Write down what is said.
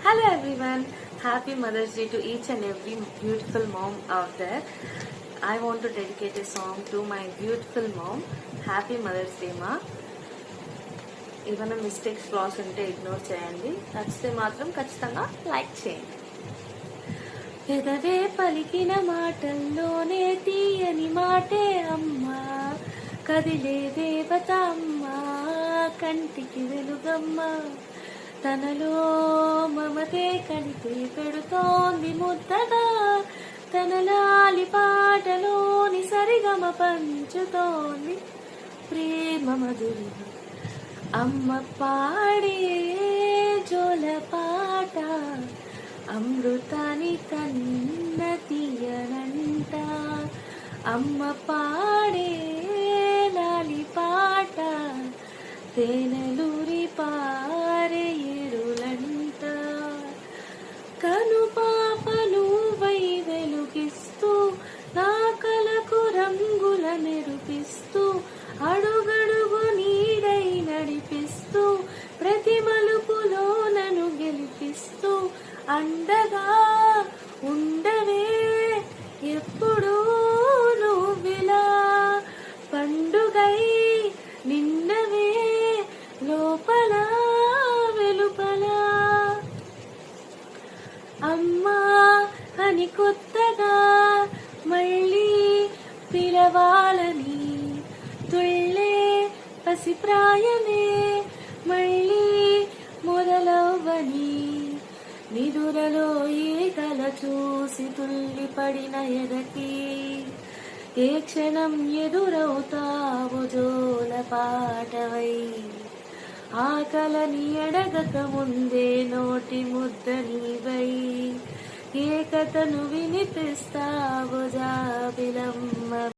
Hello everyone, happy Mother's Day to each and every beautiful mom out there. I want to dedicate a song to my beautiful mom. Happy Mother's Day ma. ఏమైనా mistakes floss ఉంటే ignore చేయండి, నచ్చితే మాత్రం ఖచ్చితంగా like చేయండి. పెదవే పలికిన మాటల్లోనే తీయని మాటే అమ్మా, కదిలే దేవత అమ్మా, కంటికి వెలుగమ్మా, తనలో మమతే కలిపి పెడుతోంది ముద్దగా, తన లాలి పాటలోని సరిగమ పంచుతోంది ప్రేమ మధురిమ. అమ్మ పాడే జోల పాట అమృతాని కన్న తీయనంట, అమ్మ పాడే లాలి పాట తేనెలూరి పారే ఏరులంట. కను పాపను వై వెలుగిస్తూ నా కలకు రంగుల మెరుపిస్తూ, అడుగడుగు నీడై నడిపిస్తూ, ప్రతి మలుపులో నన్ను గెలిపిస్తూ, అండగా ఉండవే ఎప్పుడూ నువ్విలా, పండుగై నిన్నవే లోపల వెలుపల. అమ్మా అని కొత్తగా మళ్ళీ పిలవాలని తుళ్ళే పసిప్రాయమే మళ్ళీ మొదలవ్వని, నిదురలో ఏ కల చూసి తుల్లిపడిన ఎదకి, ఏ క్షణం ఎదురవుతావు జోల పాటవై, ఆ కలని అడగక ముందే నోటి ముద్ద నీవై, ఏ కథను వినిపిస్తావు జాబిలమ్మ.